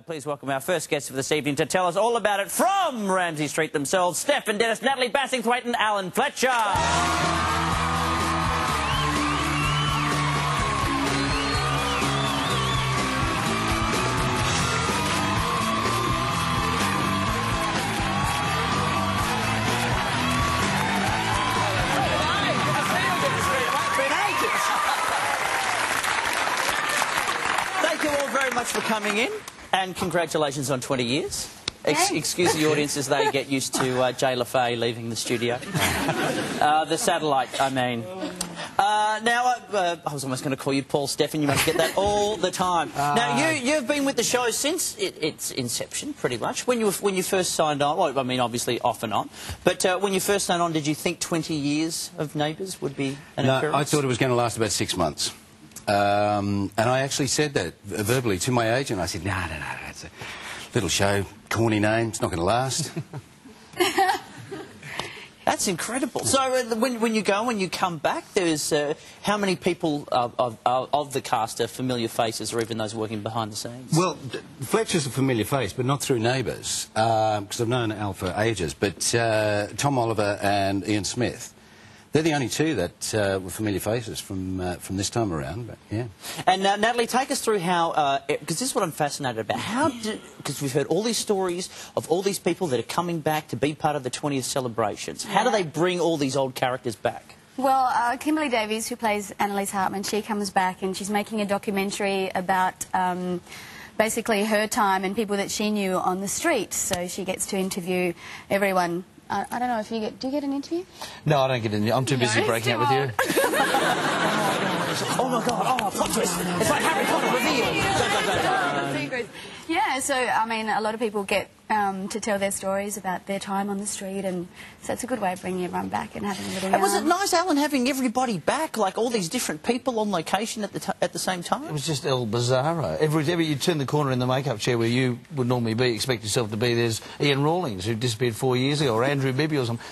Please welcome our first guest of this evening to tell us all about it from Ramsay Street themselves, Stefan, Dennis, Natalie Bassingthwaighte and Alan Fletcher. Thank you all very much for coming in, and congratulations on 20 years. Excuse the audience as they get used to Jay LaFay leaving the studio. The satellite, I mean. Now, I was almost going to call you Paul Stefan. You must get that all the time. Now, you've been with the show since its inception, pretty much. When you first signed on, well, I mean, obviously off and on, but when you first signed on, did you think 20 years of Neighbours would be an occurrence? No, I thought it was going to last about 6 months. And I actually said that verbally to my agent. I said, no, it's a little show, corny name, it's not going to last. That's incredible. So when you come back, there's how many people of the cast are familiar faces, or even those working behind the scenes? Well, Fletcher's a familiar face, but not through Neighbours, because I've known Al for ages. But Tom Oliver and Ian Smith, they're the only two that were familiar faces from this time around, but yeah. And Natalie, take us through how, because this is what I'm fascinated about. Because we've heard all these stories of all these people that are coming back to be part of the 20th celebrations. How do they bring all these old characters back? Well, Kimberly Davies, who plays Annalise Hartman, she comes back and she's making a documentary about basically her time and people that she knew on the street. So she gets to interview everyone. I don't know if you get... Do you get an interview? No, I don't get an interview. I'm too busy breaking up with you. Oh, my God. Oh, plot twist. It's like Harry Potter revealed. Yeah, so, I mean, a lot of people get to tell their stories about their time on the street, and so it's a good way of bringing everyone back and having a little... And was it nice, Alan, having everybody back, like all these different people on location at the same time? It was just El Bizarro. Every you turn the corner in the makeup chair where you would normally be, expect yourself to be, there's Ian Rawlings, who disappeared 4 years ago, or Andrew Bibby or something.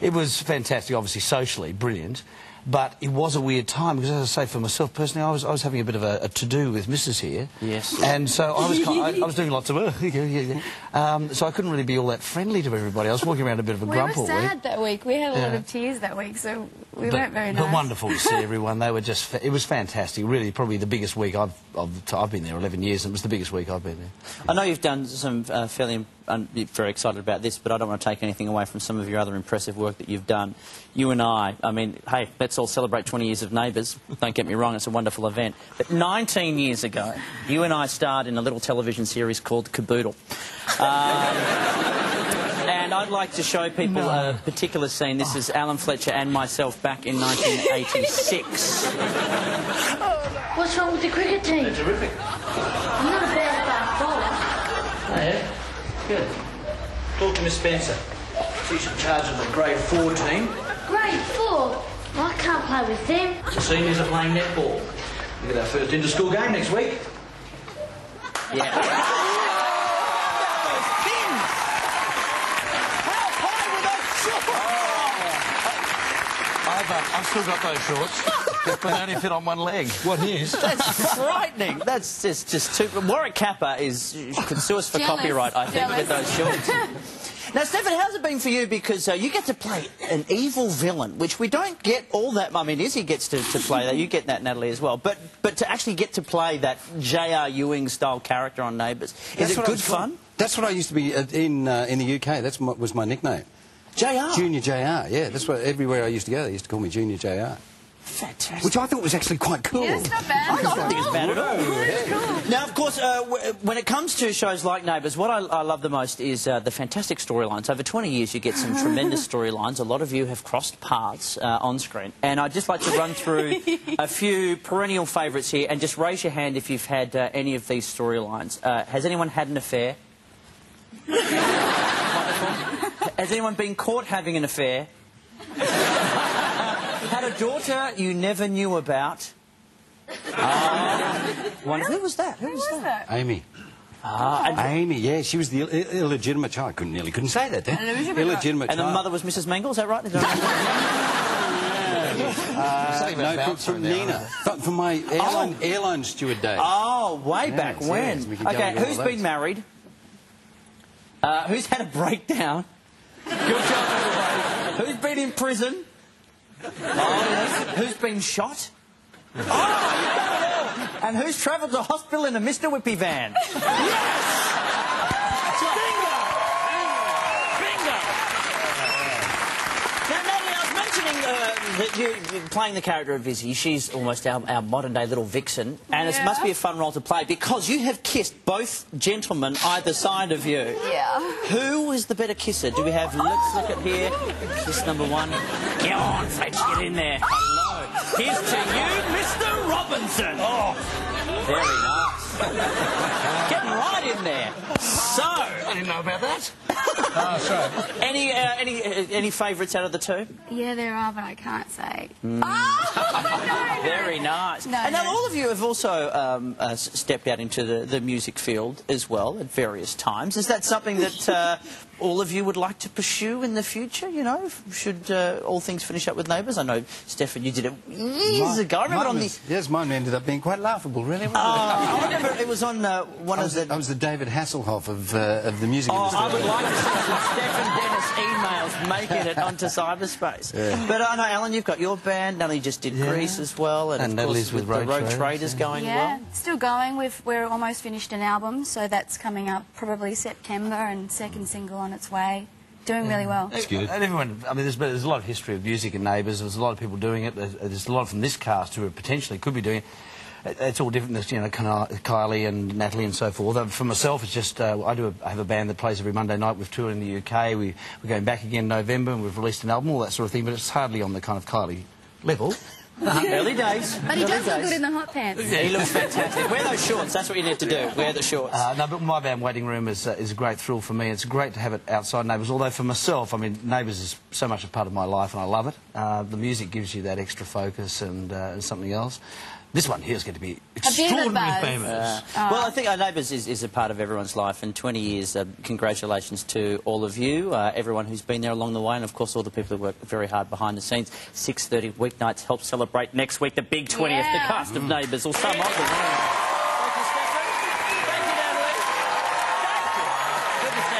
It was fantastic, obviously socially brilliant, but it was a weird time, because as I say, for myself personally, I was having a bit of a to-do with Mrs. here. Yes. And so I was doing lots of so I couldn't really be all that friendly to everybody. I was walking around a bit of a grumble. We were sad that week. We had a lot of tears that week, so we weren't very nice. But wonderful to see everyone. They were just... It was fantastic. Really, probably the biggest week I've been there 11 years, and it was the biggest week I've been there. I know you've done some fairly... I'm very excited about this, but I don't want to take anything away from some of your other impressive work that you've done. You and I mean, hey, let's all celebrate 20 years of Neighbours. Don't get me wrong, it's a wonderful event. But 19 years ago, you and I starred in a little television series called Caboodle. And I'd like to show people a particular scene. This is Alan Fletcher and myself back in 1986. What's wrong with the cricket team? They're terrific. I'm not a bad bowler. Oh, yeah? Good. Talk to Miss Spencer. She's in charge of the grade 4 team. Grade 4? I can't play with them. The seniors are playing netball. We get our first inter-school game next week. Yeah. I've still got those shorts, but they only fit on one leg. What is? That's frightening. That's just too... Warwick Kappa could sue us for copyright, I think, with those shorts. Now, Stefan, how's it been for you? Because you get to play an evil villain, which we don't get all that... I mean, Izzy gets to play that. You get that, Natalie, as well. But to actually get to play that J.R. Ewing-style character on Neighbours, is it good fun? That's what I used to be in the UK. That was my nickname. JR? Junior JR, yeah. That's what everywhere I used to go, they used to call me Junior JR. Fantastic. Which I thought was actually quite cool. Yeah, it's not bad. I don't think it's bad at all. Cool. Now, of course, when it comes to shows like Neighbours, what I love the most is the fantastic storylines. Over 20 years, you get some tremendous storylines. A lot of you have crossed paths on screen. And I'd just like to run through a few perennial favourites here, and just raise your hand if you've had any of these storylines. Has anyone had an affair? Has anyone been caught having an affair? Had a daughter you never knew about? Who was that? Who was that? Amy. Amy, yeah, she was the illegitimate child. I nearly couldn't say that then. Illegitimate child. And the mother was Mrs. Mangle, is that right? No, from Nina. From my airline steward days. Oh, way back Yes, when. yes, we can go Okay, into all who's those. been married? Who's had a breakdown? Good job. Who's been in prison? Oh, yes. Who's been shot? Oh, you got it all. And who's travelled to hospital in a Mr. Whippy van? Yes! Now, Natalie, I was mentioning that you're playing the character of Izzy. She's almost our modern-day little vixen, and it must be a fun role to play because you have kissed both gentlemen either side of you. Yeah. Who is the better kisser? Do we have... Let's look at here. Kiss number one. Come on, Fletch, get in there. Hello. Here's to you, Mr. Robinson. Oh, very nice. Getting right in there. So... I didn't know about that. Any favourites out of the two? Yeah, there are, but I can't say. Very nice. No, and now no. all of you have also stepped out into the music field as well at various times. Is that something that all of you would like to pursue in the future, you know, should all things finish up with Neighbours? I know, Stefan, you did it years ago. I remember on the... Yes, mine ended up being quite laughable, really. I remember it was on one of the... I was the David Hasselhoff of the music industry. I would like to see some Stefan Dennis emails making it onto cyberspace. Yeah. But I know, Alan, you've got your band. Natalie just did Grease as well. And of Natalie's course, with the Road Road Traders going well. Still going. We're almost finished an album, so that's coming up probably September, and second single on its way. Doing really well. That's good. And everyone, I mean, there's a lot of history of music in Neighbours. There's a lot of people doing it. There's a lot from this cast who potentially could be doing it. It's all different. There's, you know, Kylie and Natalie and so forth. For myself, it's just I have a band that plays every Monday night. We've toured in the UK. We're going back again in November, and we've released an album, all that sort of thing. But it's hardly on the kind of Kylie level. Early days. But he does look good in the hot pants. Yeah, he looks fantastic. Wear those shorts. That's what you need to do. Wear the shorts. No, but my band Waiting Room is a great thrill for me. It's great to have it outside Neighbours. Although for myself, I mean, Neighbours is so much a part of my life, and I love it. The music gives you that extra focus and something else. This one here is going to be extraordinarily famous. Well, I think Neighbours is a part of everyone's life, and 20 years, congratulations to all of you, everyone who's been there along the way, and of course all the people who work very hard behind the scenes. 6:30 weeknights, help celebrate next week the big 20th, the cast of Neighbours, or some of them. Thank you, Stefan. Thank you, Natalie. Thank you. Good to see you.